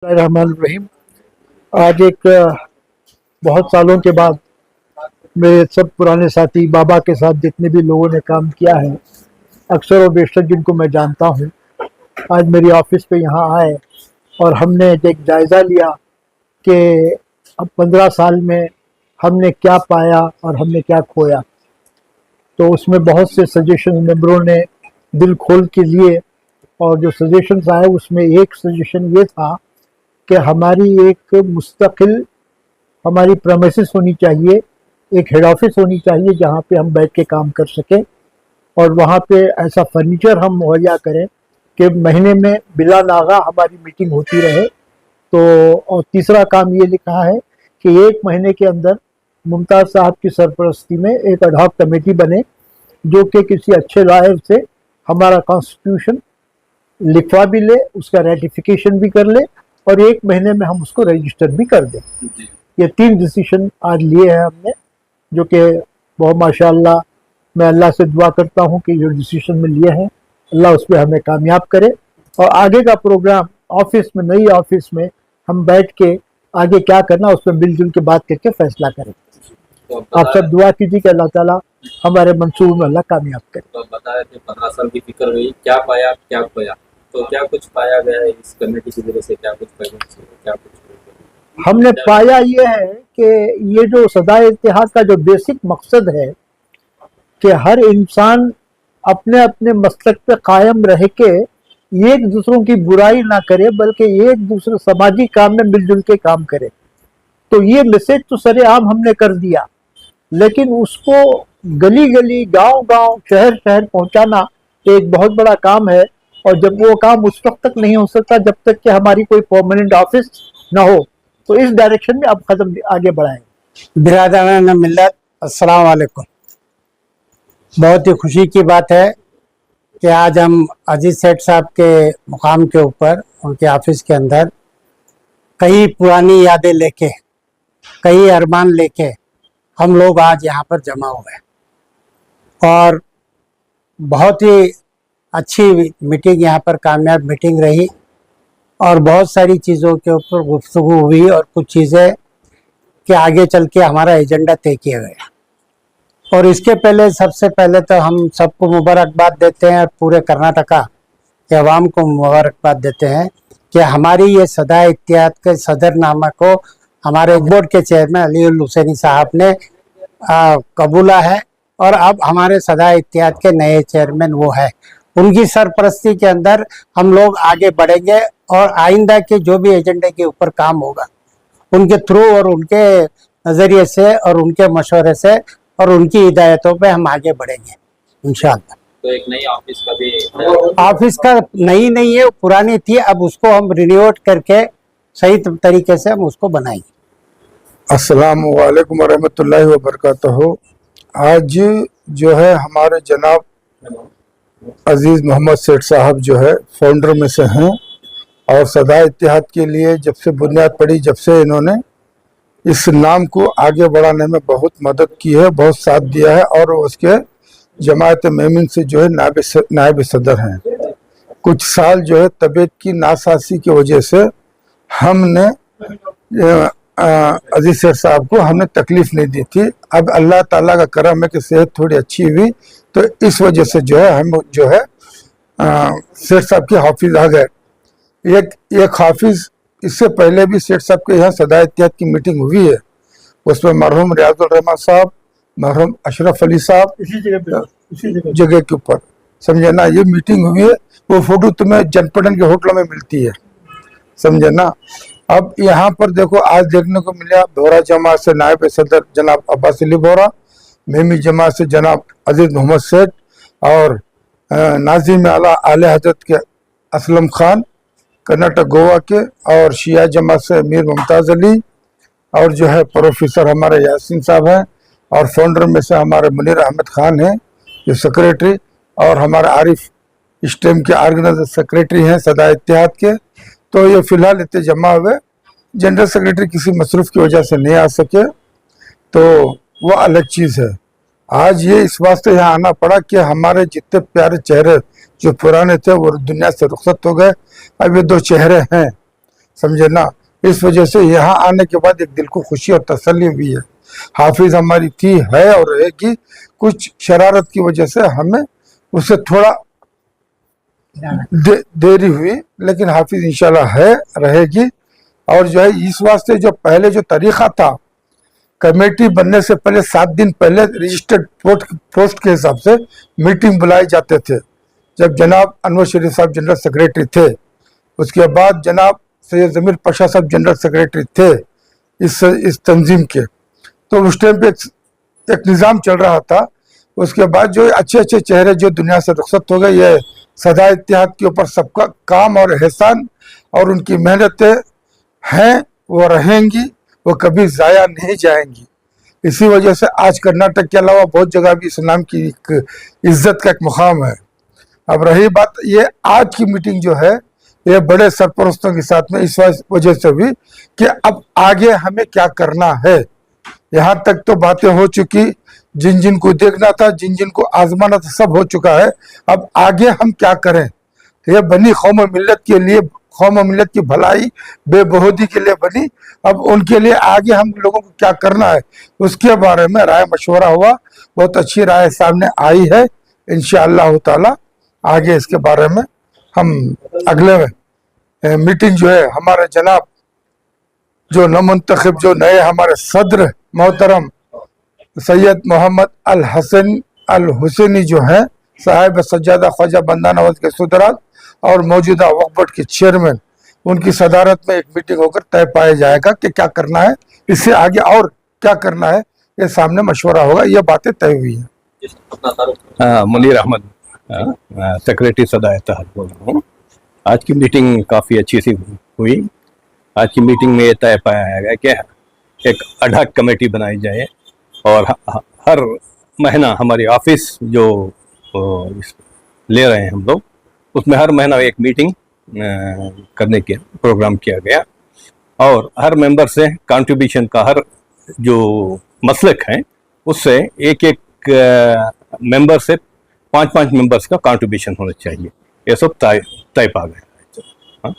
रहमान रहीम। आज एक बहुत सालों के बाद मेरे सब पुराने साथी बाबा के साथ जितने भी लोगों ने काम किया है, अक्सर और बेशतर जिनको मैं जानता हूँ, आज मेरी ऑफिस पे यहाँ आए और हमने एक जायज़ा लिया कि अब 15 साल में हमने क्या पाया और हमने क्या खोया। तो उसमें बहुत से सजेशन मेंबरों ने दिल खोल के लिए, और जो सजेशंस आए उसमें एक सजेशन ये था कि हमारी एक मुस्तकिल हमारी प्रेमिसेस होनी चाहिए, एक हेड ऑफिस होनी चाहिए जहाँ पे हम बैठ के काम कर सकें, और वहाँ पे ऐसा फर्नीचर हम मुहैया करें कि महीने में बिला नागा हमारी मीटिंग होती रहे। तो और तीसरा काम ये लिखा है कि एक महीने के अंदर मुमताज़ साहब की सरपरस्ती में एक एडहॉक कमेटी बने जो कि किसी अच्छे लॉयर से हमारा कॉन्स्टिट्यूशन लिखवा भी ले, उसका रेटिफिकेशन भी कर ले, और एक महीने में हम उसको रजिस्टर भी कर दें। ये 3 डिसीजन आज लिए हैं हमने, जो कि बहुत माशाअल्लाह मैं अल्लाह से दुआ करता हूँ कि जो डिसीजन में लिए हैं अल्लाह उस पर हमें कामयाब करे, और आगे का प्रोग्राम ऑफिस में, नई ऑफिस में हम बैठ के आगे क्या करना उस पर मिलजुल के बात करके फैसला करें। तो आप सब दुआ कीजिए कि अल्लाह ताला हमारे मंसूब में अल्लाह कामयाब करे। तो बता रहे थे 15 साल की फिक्र हुई, क्या पाया क्या खोया, तो क्या कुछ पाया गया है इस कमेटी की वजह से, क्या कुछ क्या कुछ हमने पाया ये है कि ये जो सदाए इत्तेहाद का जो बेसिक मकसद है कि हर इंसान अपने अपने मसलक पे कायम रह के एक दूसरों की बुराई ना करे, बल्कि एक दूसरे सामाजिक काम में मिलजुल के काम करे। तो ये मैसेज तो सरेआम हमने कर दिया, लेकिन उसको गली गली, गांव गांव, शहर शहर पहुंचाना एक बहुत बड़ा काम है, और जब वो काम उस वक्त तक नहीं हो सकता जब तक कि हमारी कोई परमानेंट ऑफिस ना हो। तो इस डायरेक्शन में अब कदम आगे बढ़ाएं। बिरादरान मिल्लत, अस्सलाम वालेकुम। बहुत ही खुशी की बात है कि आज हम अजीज सेठ साहब के मुकाम के ऊपर, उनके ऑफिस के अंदर कई पुरानी यादें लेके, कई अरमान लेके हम लोग आज यहाँ पर जमा हुए, और बहुत ही अच्छी मीटिंग यहाँ पर कामयाब मीटिंग रही, और बहुत सारी चीज़ों के ऊपर गुफ्तगू हुई, और कुछ चीज़ें के आगे चल के हमारा एजेंडा तय किया गया। और इसके पहले सबसे पहले तो हम सबको मुबारकबाद देते हैं, और पूरे कर्नाटका के अवाम को मुबारकबाद देते हैं कि हमारी ये सदाए इत्तेहाद के सदरनामा को हमारे बोर्ड के चेयरमैन अली उल हुसैनी साहब ने कबूला है, और अब हमारे सदाए इत्तेहाद के नए चेयरमैन वो है। उनकी सरपरस्ती के अंदर हम लोग आगे बढ़ेंगे, और आइंदा के जो भी एजेंडे के ऊपर काम होगा उनके थ्रू और उनके नज़रिए से और उनके मशवरे से और उनकी हिदायतों पे हम आगे बढ़ेंगे इंशाअल्लाह। तो एक नई ऑफिस का भी ऑफिस का नई नहीं है, पुरानी थी, अब उसको हम रिन्यूट करके सही तरीके से हम उसको बनाएंगे। अस्सलामु अलैकुम वरहमतुल्लाहि वबरकातुहू। आज जो है हमारे जनाब अजीज़ मोहम्मद सेठ साहब जो है फाउंडर में से हैं, और सदाए इत्तेहाद के लिए जब से बुनियाद पड़ी, जब से इन्होंने इस नाम को आगे बढ़ाने में बहुत मदद की है, बहुत साथ दिया है, और उसके जमात मेमिन से जो है नायब सदर हैं। कुछ साल जो है तबीयत की नासासी की वजह से हमने अजीज सेठ साहब को हमने तकलीफ नहीं दी थी। अब अल्लाह ताला का करम है कि सेहत थोड़ी अच्छी हुई, तो इस वजह से जो है हम जो है सेठ साहब के हाफिज आ गए। एक हाफिज इससे पहले भी सेठ साहब के यहाँ सदाए इत्तेहाद की मीटिंग हुई है, उसमें मरहूम रियाजुल रहमान साहब, मरहूम अशरफ अली साहब इसी जगह के ऊपर, समझे ना, ये मीटिंग हुई है। वो फोटो तुम्हें जनपदन के होटलों में मिलती है, समझे ना। अब यहाँ पर देखो आज देखने को मिला बोहरा जमात से नायब सदर जनाब अब्बास अली बोहरा, मेमी जमात से जनाब अजीज मोहम्मद सेठ, और नाजिम आला आले हजरत के असलम खान कर्नाटक गोवा के, और शिया जमात से अमीर मुमताज़ अली, और जो है प्रोफेसर हमारे यासीन साहब हैं, और फाउंडर में से हमारे मुनीर अहमद खान हैं जो सेक्रेटरी, और हमारे आरिफ स्टेम के ऑर्गेनाइजर सेक्रेटरी हैं सदाए इत्तेहाद के। तो ये फिलहाल इतने जमा हुए, जनरल सेक्रेटरी किसी मसरूफ़ की वजह से नहीं आ सके, तो वो अलग चीज़ है। आज ये इस वास्ते यहाँ आना पड़ा कि हमारे जितने प्यारे चेहरे जो पुराने थे वो दुनिया से रुखसत हो गए, अब ये 2 चेहरे हैं। समझे ना। इस वजह से यहाँ आने के बाद एक दिल को खुशी और तसल्ली भी है। हाफिज हमारी थी, है और रहेगी। कुछ शरारत की वजह से हमें उससे थोड़ा देरी हुई, लेकिन हाफिज इंशाल्लाह है, रहेगी। और जो है इस वास्ते जो पहले जो तरीका था, कमेटी बनने से पहले 7 दिन पहले रजिस्टर्ड पोस्ट के हिसाब से मीटिंग बुलाए जाते थे। जब जनाब अनवर शरीफ साहब जनरल सेक्रेटरी थे, उसके बाद जनाब सैयद जमीर पाशा साहब जनरल सेक्रेटरी थे इस तंजीम के, तो उस टाइम पे एक निज़ाम चल रहा था। उसके बाद जो अच्छे अच्छे चेहरे जो दुनिया से रुखसत हो गए, ये सदा इत्तेहाद के ऊपर सबका काम और एहसान और उनकी मेहनतें हैं, वो रहेंगी, वो कभी ज़ाया नहीं जाएंगी। इसी वजह से आज कर्नाटक के अलावा बहुत जगह भी इस्लाम की एक इज्जत का एक मुकाम है। अब रही बात ये आज की मीटिंग जो है, ये बड़े सरपरस्तों के साथ में इस वजह से भी कि अब आगे हमें क्या करना है। यहाँ तक तो बातें हो चुकी, जिन जिन को देखना था, जिन जिन को आजमाना था, सब हो चुका है। अब आगे हम क्या करें, ये बनी कौम मिल्लत के लिए, कौम मिल्लत की भलाई बेबहूदी के लिए बनी। अब उनके लिए आगे हम लोगों को क्या करना है, उसके बारे में राय मशवरा हुआ। बहुत अच्छी राय सामने आई है। इंशाअल्लाह ताला आगे इसके बारे में हम अगले मीटिंग जो है, हमारे जनाब जो नमुंतखब जो नए हमारे सदर मोहतरम सैयद मोहम्मद अल हसन अल हुसैनी जो हैं, साहिब सज्जादा ख्वाजा बंदा नवाज के सुदराज और मौजूदा वक्फ बोर्ड के चेयरमैन, उनकी सदारत में एक मीटिंग होकर तय पाया जाएगा कि क्या करना है, इससे आगे और क्या करना है, ये सामने मशवरा होगा। ये बातें तय हुई हैं। अपना तारुफ। मुनीर अहमद, सेक्रेटरी सदा इत्तेहाद बोल रहा हूँ। आज की मीटिंग काफ़ी अच्छी सी हुई। आज की मीटिंग में ये तय पाया गया कि एक अडहक कमेटी बनाई जाए और हर महीना हमारी ऑफिस जो ले रहे हैं हम लोग, उसमें हर महीना एक मीटिंग करने के प्रोग्राम किया गया और हर मेंबर से कंट्रीब्यूशन का, हर जो मसलक हैं उससे एक मेंबर से 5-5 मेंबर्स का कंट्रीब्यूशन होना चाहिए। ये सब तय पा गया।